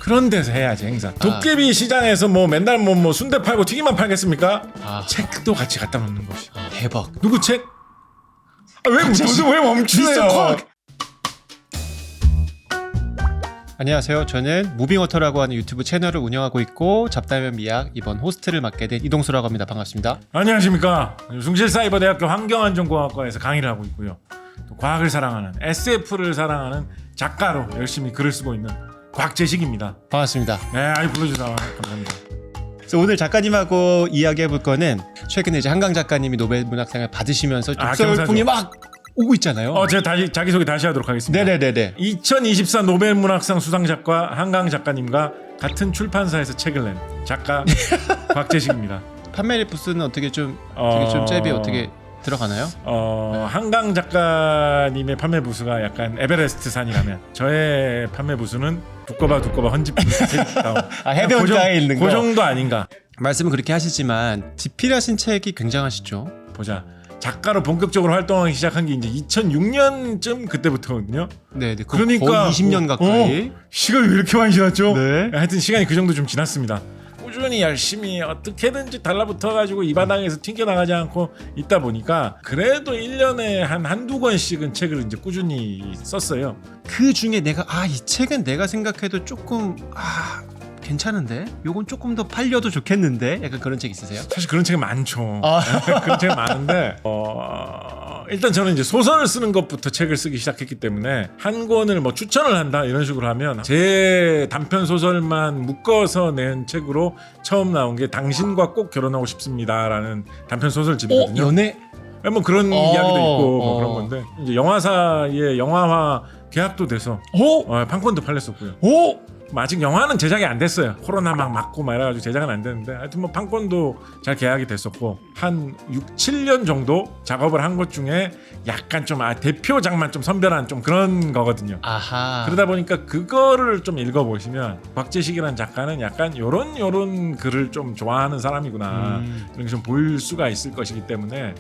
그런 데서 해야지 행사. 도깨비 시장에서 뭐 맨날 뭐 순대 팔고 튀김만 팔겠습니까? 책도 같이 갖다 놓는 것이. 대박. 누구 책? 왜 멈추세요? 안녕하세요. 저는 무빙워터라고 하는 유튜브 채널을 운영하고 있고 잡다면 미학 이번 호스트를 맡게 된 이동수라고 합니다. 반갑습니다. 안녕하십니까. 숭실사이버대학교 환경안전공학과에서 강의를 하고 있고요. 또 과학을 사랑하는 SF를 사랑하는 작가로 열심히 글을 쓰고 있는 곽재식입니다. 반갑습니다. 네, 불러주셔서 감사합니다. 그래서 오늘 작가님하고 이야기해볼 거는 최근에 이제 한강 작가님이 노벨 문학상을 받으시면서 독서열풍이 막 오고 있잖아요. 제가 자기소개 다시 하도록 하겠습니다. 네네네네. 2024 노벨 문학상 수상작가 한강 작가님과 같은 출판사에서 책을 낸 작가 곽재식입니다. 판매 부스는 어떻게 좀 잽이 어떻게 들어가나요? 한강 작가님의 판매 부수가 약간 에베레스트 산이라면 저의 판매 부수는 두꺼봐 헌집 해변가에 있는 거. 그 정도 아닌가. 말씀은 그렇게 하시지만 집필하신 책이 굉장하시죠. 보자. 작가로 본격적으로 활동하기 시작한 게 이제 2006년쯤 그때부터거든요. 네, 그러니까 거의 20년 가까이. 시간이 왜 이렇게 많이 지났죠? 네. 하여튼 시간이 그 정도 좀 지났습니다. 꾸준히 열심히 어떻게든지 달라붙어가지고 이 바닥에서 튕겨나가지 않고 있다 보니까 그래도 1년에 한두 권씩은 책을 이제 꾸준히 썼어요. 그 중에 내가 이 책은 내가 생각해도 조금 괜찮은데? 요건 조금 더 팔려도 좋겠는데? 약간 그런 책 있으세요? 사실 그런 책이 많죠. 그런 책이 많은데 일단 저는 이제 소설을 쓰는 것부터 책을 쓰기 시작했기 때문에 한 권을 뭐 추천을 한다 이런 식으로 하면 제 단편 소설만 묶어서 낸 책으로 처음 나온 게 당신과 꼭 결혼하고 싶습니다라는 단편 소설집이거든요. 연애? 뭐 그런 이야기도 있고 뭐 그런 건데 이제 영화사의 영화화 계약도 돼서 판권도 팔렸었고요. 아직 영화는 제작이 안 됐어요. 코로나 막 맞고 막 이래가지고 제작은 안 됐는데 하여튼 뭐 판권도 잘 계약이 됐었고 한 6, 7년 정도 작업을 한 것 중에 약간 좀 대표작만 좀 선별한 좀 그런 거거든요. 아하. 그러다 보니까 그거를 좀 읽어보시면 곽재식이라는 작가는 약간 요런 글을 좀 좋아하는 사람이구나 이런 게 좀 보일 수가 있을 것이기 때문에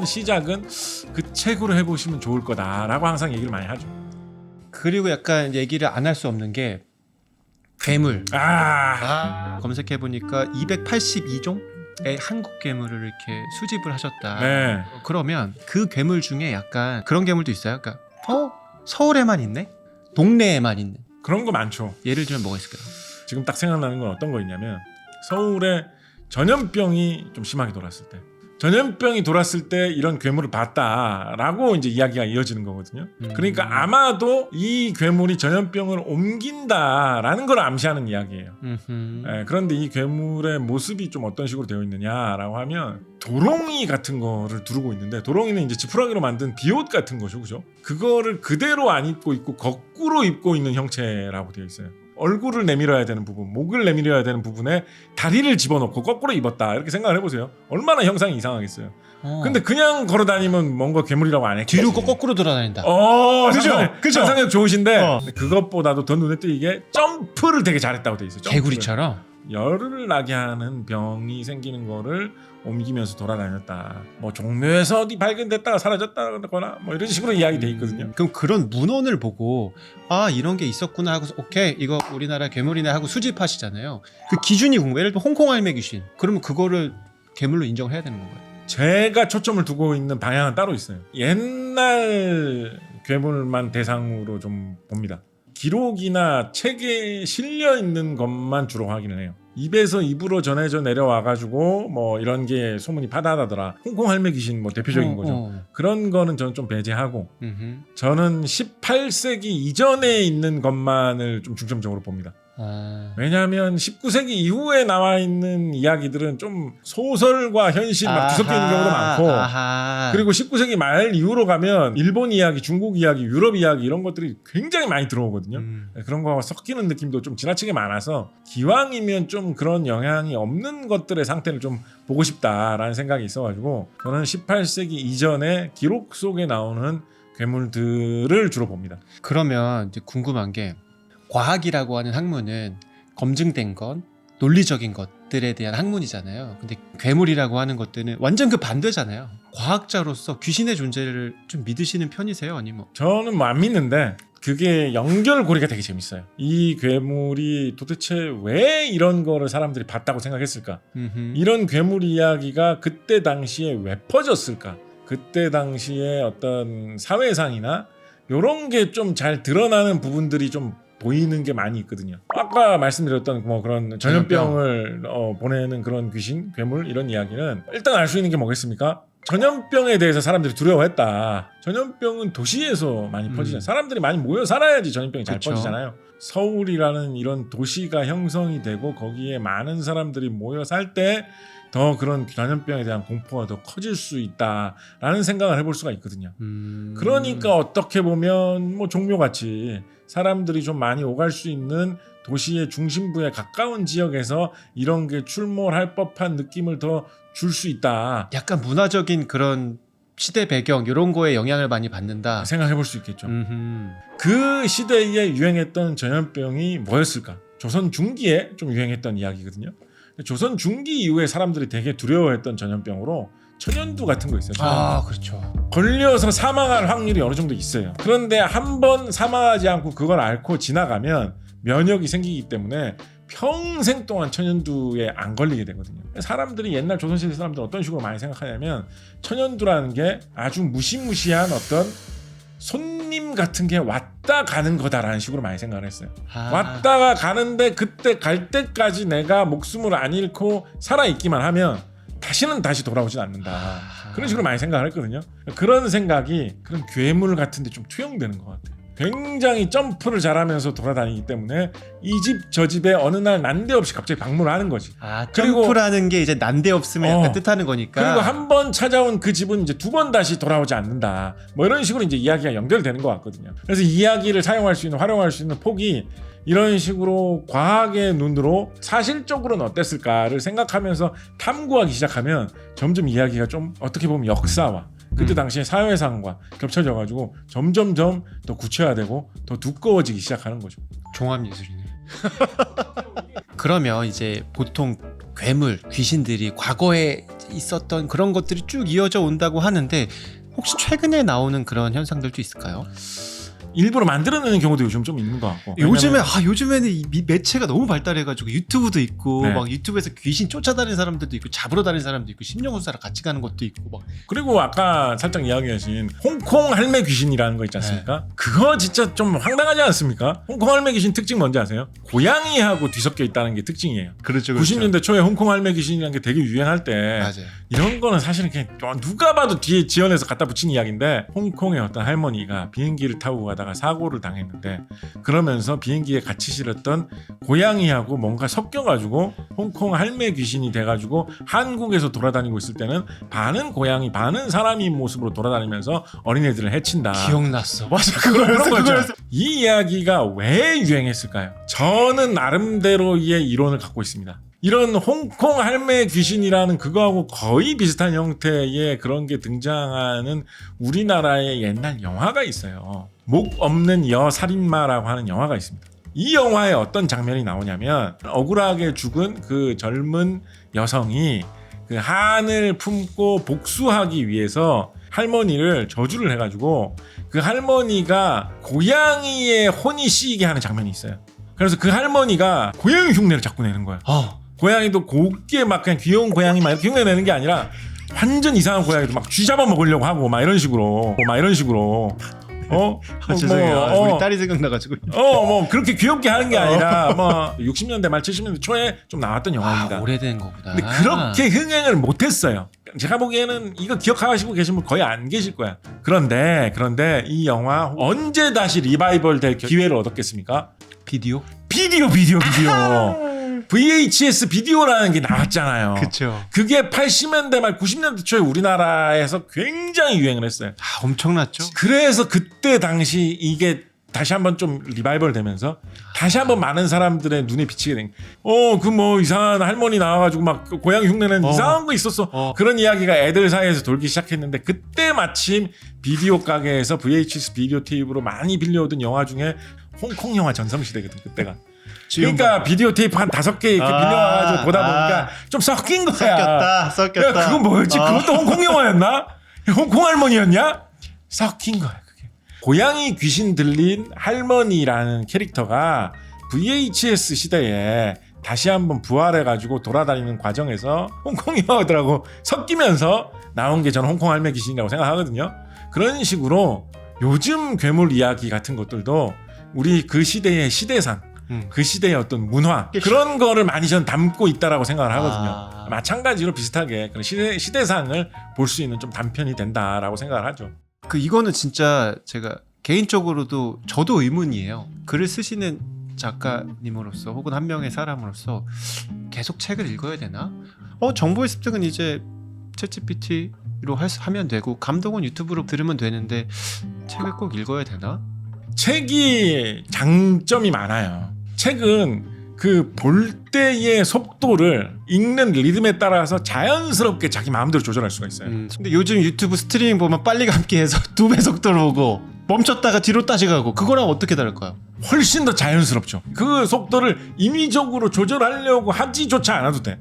시작은 그 책으로 해보시면 좋을 거다라고 항상 얘기를 많이 하죠. 그리고 약간 얘기를 안 할 수 없는 게 괴물. 검색해보니까 282종의 한국 괴물을 이렇게 수집을 하셨다. 네. 그러면 그 괴물 중에 약간 그런 괴물도 있어요. 그러니까 서울에만 있네? 동네에만 있는. 그런 거 많죠. 예를 들면 뭐가 있을까요? 지금 딱 생각나는 건 어떤 거 있냐면 서울에 전염병이 좀 심하게 돌았을 때 전염병이 돌았을 때 이런 괴물을 봤다라고 이제 이야기가 이어지는 거거든요. 그러니까 아마도 이 괴물이 전염병을 옮긴다라는 걸 암시하는 이야기예요. 그런데 이 괴물의 모습이 좀 어떤 식으로 되어 있느냐라고 하면 도롱이 같은 거를 두르고 있는데 도롱이는 이제 지푸라기로 만든 비옷 같은 거죠, 그죠? 그거를 그대로 안 입고 있고 거꾸로 입고 있는 형체라고 되어 있어요. 얼굴을 내밀어야 되는 부분, 목을 내밀어야 되는 부분에 다리를 집어넣고 거꾸로 입었다 이렇게 생각을 해보세요. 얼마나 형상이 이상하겠어요. 근데 그냥 걸어다니면 뭔가 괴물이라고 안 했겠지. 뒤로 거꾸로 돌아다닌다. 그죠? 상상력 좋으신데 그것보다도 더 눈에 띄게 점프를 되게 잘했다고 돼 있어요. 개구리처럼. 열을 나게 하는 병이 생기는 거를 옮기면서 돌아다녔다. 뭐 종묘에서 어디 발견됐다가 사라졌다거나 뭐 이런 식으로 이야기 돼 있거든요. 그럼 그런 문헌을 보고 이런 게 있었구나 하고 오케이 이거 우리나라 괴물이네 하고 수집하시잖아요. 그 기준이 궁금해요. 예를 들면 홍콩 할매 귀신. 그러면 그거를 괴물로 인정을 해야 되는 건가요? 제가 초점을 두고 있는 방향은 따로 있어요. 옛날 괴물만 대상으로 좀 봅니다. 기록이나 책에 실려 있는 것만 주로 확인을 해요. 입에서 입으로 전해져 내려와가지고 뭐 이런 게 소문이 파다하더라. 홍콩 할매 귀신 뭐 대표적인 거죠. 그런 거는 저는 좀 배제하고 저는 18세기 이전에 있는 것만을 좀 중점적으로 봅니다. 왜냐하면 19세기 이후에 나와 있는 이야기들은 좀 소설과 현실 막 뒤섞여 있는 경우도 많고 그리고 19세기 말 이후로 가면 일본 이야기, 중국 이야기, 유럽 이야기 이런 것들이 굉장히 많이 들어오거든요. 그런 거와 섞이는 느낌도 좀 지나치게 많아서 기왕이면 좀 그런 영향이 없는 것들의 상태를 좀 보고 싶다라는 생각이 있어가지고 저는 18세기 이전에 기록 속에 나오는 괴물들을 주로 봅니다. 그러면 이제 궁금한 게 과학이라고 하는 학문은 검증된 것, 논리적인 것들에 대한 학문이잖아요. 근데 괴물이라고 하는 것들은 완전 그 반대잖아요. 과학자로서 귀신의 존재를 좀 믿으시는 편이세요? 아니면 저는 뭐 안 믿는데 그게 연결고리가 되게 재밌어요. 이 괴물이 도대체 왜 이런 거를 사람들이 봤다고 생각했을까? 이런 괴물 이야기가 그때 당시에 왜 퍼졌을까? 그때 당시에 어떤 사회상이나 이런 게 좀 잘 드러나는 부분들이 좀 보이는 게 많이 있거든요. 아까 말씀드렸던 뭐 그런 전염병을 보내는 그런 귀신, 괴물 이런 이야기는 일단 알 수 있는 게 뭐겠습니까? 전염병에 대해서 사람들이 두려워했다. 전염병은 도시에서 많이 퍼지잖아요. 사람들이 많이 모여 살아야지 전염병이 잘 그쵸. 퍼지잖아요. 서울이라는 이런 도시가 형성이 되고 거기에 많은 사람들이 모여 살 때 더 그런 전염병에 대한 공포가 더 커질 수 있다라는 생각을 해볼 수가 있거든요. 그러니까 어떻게 보면 뭐 종묘같이 사람들이 좀 많이 오갈 수 있는 도시의 중심부에 가까운 지역에서 이런 게 출몰할 법한 느낌을 더 줄 수 있다. 약간 문화적인 그런 시대 배경 이런 거에 영향을 많이 받는다. 생각해 볼 수 있겠죠. 그 시대에 유행했던 전염병이 뭐였을까? 조선 중기에 좀 유행했던 이야기거든요. 조선 중기 이후에 사람들이 되게 두려워했던 전염병으로 천연두 같은 거 있어요. 아, 그렇죠. 걸려서 사망할 확률이 어느 정도 있어요. 그런데 한 번 사망하지 않고 그걸 앓고 지나가면 면역이 생기기 때문에 평생 동안 천연두에 안 걸리게 되거든요. 사람들이 옛날 조선시대 사람들은 어떤 식으로 많이 생각하냐면 천연두라는 게 아주 무시무시한 어떤 손님 같은 게 왔다 가는 거다라는 식으로 많이 생각을 했어요. 왔다가 가는데 그때 갈 때까지 내가 목숨을 안 잃고 살아있기만 하면 다시는 다시 돌아오진 않는다. 그런 식으로 많이 생각을 했거든요. 그런 생각이 그런 괴물 같은 데 좀 투영되는 것 같아요. 굉장히 점프를 잘하면서 돌아다니기 때문에 이 집 저 집에 어느 날 난데없이 갑자기 방문을 하는 거지. 그리고 점프라는 게 이제 난데없음을 약간 뜻하는 거니까. 그리고 한 번 찾아온 그 집은 이제 두 번 다시 돌아오지 않는다. 뭐 이런 식으로 이제 이야기가 연결되는 것 같거든요. 그래서 이야기를 사용할 수 있는, 활용할 수 있는 폭이 이런 식으로 과학의 눈으로 사실적으로는 어땠을까를 생각하면서 탐구하기 시작하면 점점 이야기가 좀 어떻게 보면 역사와 그때 당시에 사회상과 겹쳐져가지고 점점점 더 구체화되고 더 두꺼워지기 시작하는 거죠. 종합예술이네. 그러면 이제 보통 괴물, 귀신들이 과거에 있었던 그런 것들이 쭉 이어져 온다고 하는데 혹시 최근에 나오는 그런 현상들도 있을까요? 일부러 만들어내는 경우도 요즘 좀 있는 것 같고. 요즘에는 이 매체가 너무 발달해가지고 유튜브도 있고 네. 막 유튜브에서 귀신 쫓아다니는 사람들도 있고 잡으러 다니는 사람도 있고 심령훈사랑 같이 가는 것도 있고 막. 그리고 아까 살짝 이야기하신 홍콩 할매 귀신이라는 거 있지 않습니까? 그거 진짜 좀 황당하지 않습니까? 홍콩 할매 귀신 특징 뭔지 아세요? 고양이하고 뒤섞여 있다는 게 특징이에요. 그렇죠. 90년대 초에 홍콩 할매 귀신이라는 게 되게 유행할 때 맞아요. 이런 거는 사실은 그냥 누가 봐도 뒤에 지어내서 갖다 붙인 이야기인데 홍콩의 어떤 할머니가 비행기를 타고 가다가 사고를 당했는데 그러면서 비행기에 같이 실었던 고양이하고 뭔가 섞여가지고 홍콩 할매 귀신이 돼가지고 한국에서 돌아다니고 있을 때는 반은 고양이 반은 사람인 모습으로 돌아다니면서 어린애들을 해친다. 기억났어. 맞아, 그런 거죠. 이 이야기가 왜 유행했을까요? 저는 나름대로의 이론을 갖고 있습니다. 이런 홍콩 할매 귀신이라는 그거하고 거의 비슷한 형태의 그런 게 등장하는 우리나라의 옛날 영화가 있어요. 목 없는 여 살인마라고 하는 영화가 있습니다. 이 영화에 어떤 장면이 나오냐면 억울하게 죽은 그 젊은 여성이 그 한을 품고 복수하기 위해서 할머니를 저주를 해가지고 그 할머니가 고양이의 혼이 씌이게 하는 장면이 있어요. 그래서 그 할머니가 고양이 흉내를 자꾸 내는 거야. 고양이도 곱게 막 그냥 귀여운 고양이 막 이렇게 흉내 내는 게 아니라 완전 이상한 고양이도 막 쥐 잡아 먹으려고 하고 막 이런 식으로 죄송해요. 우리 딸이 생각나가지고. 뭐 그렇게 귀엽게 하는 게 아니라 뭐 60년대 말 70년대 초에 좀 나왔던 영화입니다. 오래된 거구나. 근데 그렇게 흥행을 못했어요. 제가 보기에는 이거 기억하시고 계신 분 거의 안 계실 거야. 그런데 이 영화 언제 다시 리바이벌 될 기회를 얻었겠습니까? 비디오. VHS 비디오라는 게 나왔잖아요. 그렇죠. 그게 80년대 말 90년대 초에 우리나라에서 굉장히 유행을 했어요. 엄청났죠. 그래서 그때 당시 이게 다시 한번 좀 리바이벌 되면서 다시 한번 많은 사람들의 눈에 비치게 된. 그 뭐 이상한 할머니 나와가지고 막 고양이 흉내내는 이상한 거 있었어. 그런 이야기가 애들 사이에서 돌기 시작했는데 그때 마침 비디오 가게에서 VHS 비디오 테이프로 많이 빌려오던 영화 중에 홍콩 영화 전성시대거든 그때가. 그러니까 비디오 테이프 한 5개 이렇게 빌려와가지고 보다 보니까 좀 섞인 거야. 섞였다. 야, 그건 뭐였지? 그것도 홍콩 영화였나? 홍콩 할머니였냐? 섞인 거야 그게. 고양이 귀신 들린 할머니라는 캐릭터가 VHS 시대에 다시 한번 부활해가지고 돌아다니는 과정에서 홍콩 영화들하고 섞이면서 나온 게 저는 홍콩 할매 귀신이라고 생각하거든요. 그런 식으로 요즘 괴물 이야기 같은 것들도 우리 그 시대의 시대상, 그 시대의 어떤 문화 그런 거를 많이 전 담고 있다라고 생각을 하거든요. 마찬가지로 비슷하게 그런 시대상을 볼 수 있는 좀 단편이 된다라고 생각을 하죠. 이거는 진짜 제가 개인적으로도 저도 의문이에요. 글을 쓰시는 작가님으로서 혹은 한 명의 사람으로서 계속 책을 읽어야 되나? 정보의 습득은 이제 챗GPT로 하면 되고 감독은 유튜브로 들으면 되는데 책을 꼭 읽어야 되나? 책이 장점이 많아요. 책은 그 볼 때의 속도를 읽는 리듬에 따라서 자연스럽게 자기 마음대로 조절할 수가 있어요. 근데 요즘 유튜브 스트리밍 보면 빨리 감기 해서 2배 속도로 보고 멈췄다가 뒤로 따지가고 그거랑 어떻게 다를까요? 훨씬 더 자연스럽죠. 그 속도를 인위적으로 조절하려고 하지조차 않아도 돼.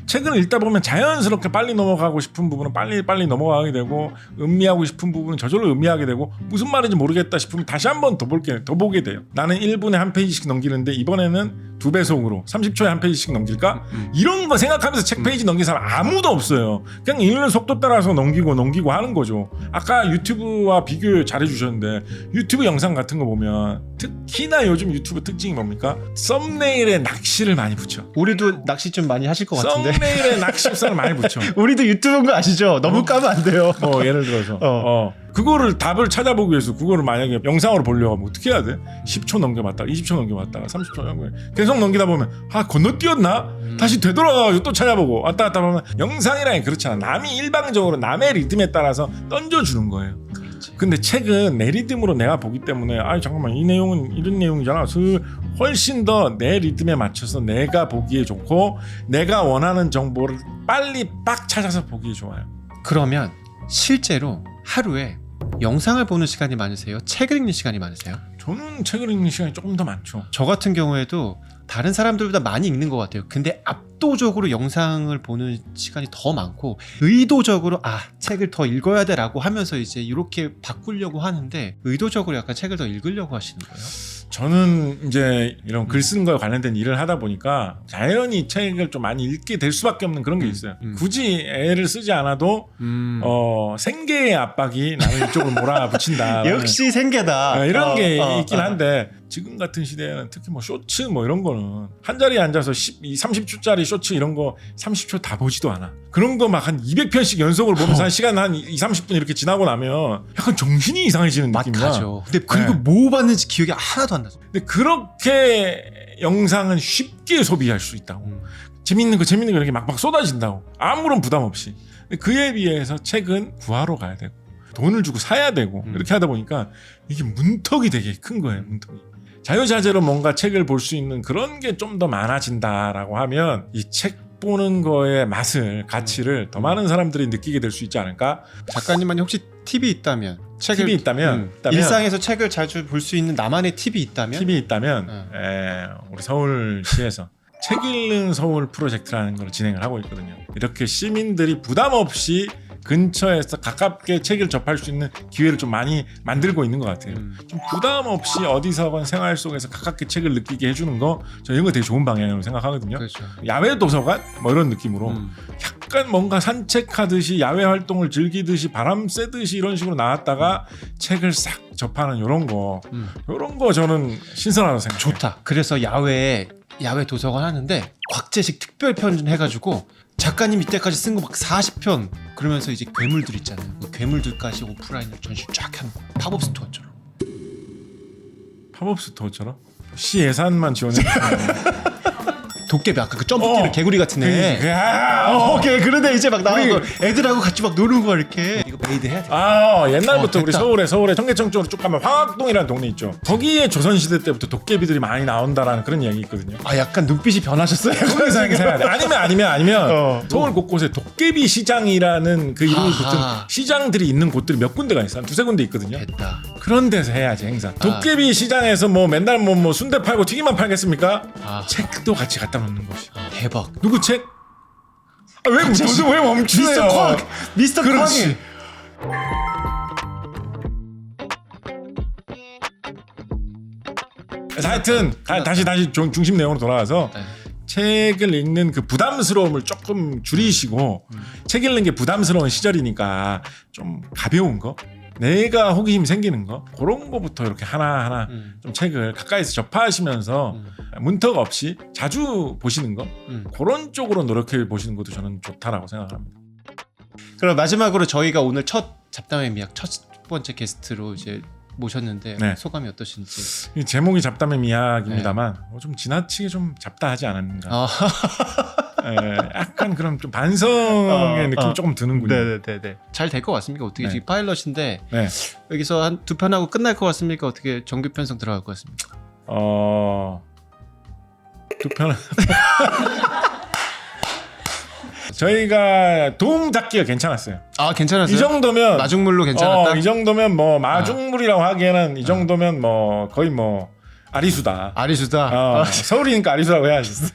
책을 읽다 보면 자연스럽게 빨리 넘어가고 싶은 부분은 빨리 넘어가게 되고 음미하고 싶은 부분은 저절로 음미하게 되고 무슨 말인지 모르겠다 싶으면 다시 한 번 더 보게 돼요. 나는 1분에 한 페이지씩 넘기는데 이번에는 2배속으로 30초에 한 페이지씩 넘길까? 이런 거 생각하면서 책 페이지 넘긴 사람 아무도 없어요. 그냥 읽는 속도 따라서 넘기고 하는 거죠. 아까 유튜브와 비교 잘해주셨는데 유튜브 영상 같은 거 보면 특히나 요즘 유튜브 특징이 뭡니까? 썸네일에 낚시를 많이 붙여. 우리도 낚시 좀 많이 하실 것 같은데. 썸네일에 낚시성을 많이 붙여. 우리도 유튜브인 거 아시죠? 너무 까면 안 돼요. 예를 들어서 그거를 답을 찾아보기 위해서 그거를 만약에 영상으로 보려고 하면 어떻게 해야 돼? 10초 넘겨봤다가 20초 넘겨봤다가 30초 넘겨 계속 넘기다 보면 건너뛰었나? 다시 되돌아가가지고 또 찾아보고 왔다 갔다 하면 영상이라는 게 그렇잖아. 남이 일방적으로 남의 리듬에 따라서 던져주는 거예요. 근데 책은 내 리듬으로 내가 보기 때문에 잠깐만 이 내용은 이런 내용이잖아. 훨씬 더 내 리듬에 맞춰서 내가 보기에 좋고 내가 원하는 정보를 빨리 빡 찾아서 보기에 좋아요. 그러면 실제로 하루에 영상을 보는 시간이 많으세요? 책을 읽는 시간이 많으세요? 저는 책을 읽는 시간이 조금 더 많죠. 저 같은 경우에도 다른 사람들보다 많이 읽는 것 같아요. 근데 압도적으로 영상을 보는 시간이 더 많고 의도적으로 책을 더 읽어야 돼라고 하면서 이제 이렇게 바꾸려고 하는데 의도적으로 약간 책을 더 읽으려고 하시는 거예요? 저는 이제 이런 글 쓰는 거에 관련된 일을 하다 보니까 자연히 책을 좀 많이 읽게 될 수밖에 없는 그런 게 있어요. 굳이 애를 쓰지 않아도 생계의 압박이 나를 이쪽으로 몰아붙인다. 역시 생계다. 이런 게 있긴 한데 지금 같은 시대에는 특히 쇼츠 이런 거는 한 자리에 앉아서 30초짜리 쇼츠 이런 거 30초 다 보지도 않아. 그런 거 막 한 200편씩 연속으로 보면서 한 시간 한 2-30분 이렇게 지나고 나면 약간 정신이 이상해지는 느낌이야. 맞죠. 근데 그리고 뭐 봤는지 기억이 하나도 안 나죠. 근데 그렇게 영상은 쉽게 소비할 수 있다고. 재밌는 거 이렇게 막막 쏟아진다고. 아무런 부담 없이. 근데 그에 비해서 책은 구하러 가야 되고 돈을 주고 사야 되고 이렇게 하다 보니까 이게 문턱이 되게 큰 거예요. 문턱이. 자유자재로 뭔가 책을 볼 수 있는 그런 게 좀 더 많아진다라고 하면 이 책 보는 거의 맛을 가치를 더 많은 사람들이 느끼게 될 수 있지 않을까? 작가님만이 혹시 팁이 있다면 팁이 있다면 일상에서 책을 자주 볼 수 있는 나만의 팁이 있다면 우리 서울시에서 책 읽는 서울 프로젝트라는 걸 진행을 하고 있거든요. 이렇게 시민들이 부담 없이 근처에서 가깝게 책을 접할 수 있는 기회를 좀 많이 만들고 있는 것 같아요. 좀 부담 없이 어디서건 생활 속에서 가깝게 책을 느끼게 해주는 거, 저 이런 거 되게 좋은 방향이라고 생각하거든요. 그렇죠. 야외 도서관 뭐 이런 느낌으로 약간 뭔가 산책하듯이 야외 활동을 즐기듯이 바람 쐬듯이 이런 식으로 나왔다가 책을 싹 접하는 이런 거 저는 신선하다고 생각해요. 좋다. 그래서 야외 도서관 하는데 곽재식 특별편 해가지고 작가님 이때까지 쓴 거 막 40편 그러면서 이제 괴물들 있잖아요. 그 괴물들까지 오프라인으로 전시 쫙 하는 거예요. 팝업 스토어처럼. 팝업 스토어처럼? 시 예산만 지원해 도깨비 아까 그 점프뛰는 개구리 같은 애. 오케이. 그런데 이제 막 나오고 애들하고 같이 막 노는 거 이렇게. 이거 메이드 해야 돼. 옛날부터 우리 됐다. 서울에 청계천 쪽으로 쭉 가면 황학동이라는 동네 있죠. 거기에 조선시대 때부터 도깨비들이 많이 나온다라는 그런 이야기 있거든요. 약간 눈빛이 변하셨어요. 거기서 이렇게 생각해야 돼. 아니면 서울 곳곳에 도깨비 시장이라는 그 이름이 붙은 시장들이 있는 곳들이 몇 군데가 있어. 한 2-3군데 있거든요. 됐다. 그런 데서 해야지 행사. 도깨비 시장에서 맨날 순대 팔고 튀김만 팔겠습니까? 책도 같이 갖다 놓는 것이. 대박. 누구 책? 왜 멈추세요? 미스터 콱. 그렇지. 하여튼 다시 중심 내용으로 돌아와서 네. 책을 읽는 그 부담스러움을 조금 줄이시고 책 읽는 게 부담스러운 시절이니까 좀 가벼운 거 내가 호기심 생기는 거 그런 거부터 이렇게 하나하나 좀 책을 가까이서 접하시면서 문턱 없이 자주 보시는 거 그런 쪽으로 노력해 보시는 것도 저는 좋다라고 생각합니다. 그럼 마지막으로 저희가 오늘 첫 잡담의 미학 첫 번째 게스트로 이제 모셨는데 네. 소감이 어떠신지. 이 제목이 잡담의 미학입니다만 좀 지나치게 좀 잡다하지 않았는가. 아. 약간 그럼 좀 반성의 느낌이 조금 드는군요. 네네네. 잘 될 것 같습니까? 어떻게 네. 지금 파일럿인데 네. 여기서 한 2편 하고 끝날 것 같습니까? 어떻게 정규 편성 들어갈 것 같습니까? 두 편은 저희가 도움 잡기가 괜찮았어요. 아 괜찮았어요? 이 정도면 마중물로 괜찮았다? 이 정도면 뭐 마중물이라고 하기에는 이 정도면 뭐 거의 뭐 아리수다. 아리수다. 서울이니까 아리수라고 해야지.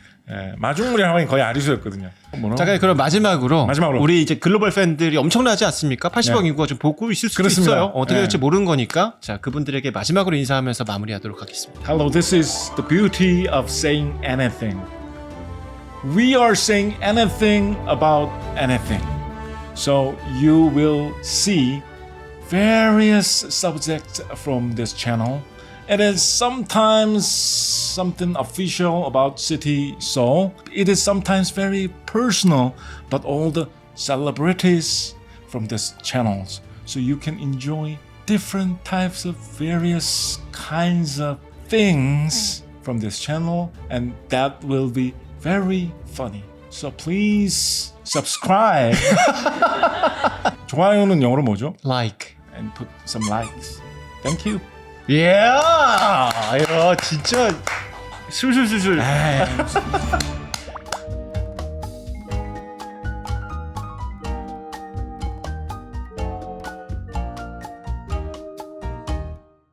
마중물이라고 하긴 거의 아리수였거든요. 잠깐 그럼 마지막으로 우리 이제 글로벌 팬들이 엄청나지 않습니까? 80억 네. 인구가 좀 보고 있을 수도 그렇습니다. 있어요. 어떻게 네. 될지 모르는 거니까. 자 그분들에게 마지막으로 인사하면서 마무리하도록 하겠습니다. Hello, this is the beauty of saying anything. We are saying anything about anything. So you will see various subjects from this channel. It is sometimes something official about City Seoul. It is sometimes very personal about all the celebrities from these channels. So you can enjoy different types of various kinds of things from this channel, and that will be very funny. So please subscribe. 좋아요는 영어로 뭐죠? Like. And put some likes. Thank you. Yeah! 야 진짜 술술술술. 에이,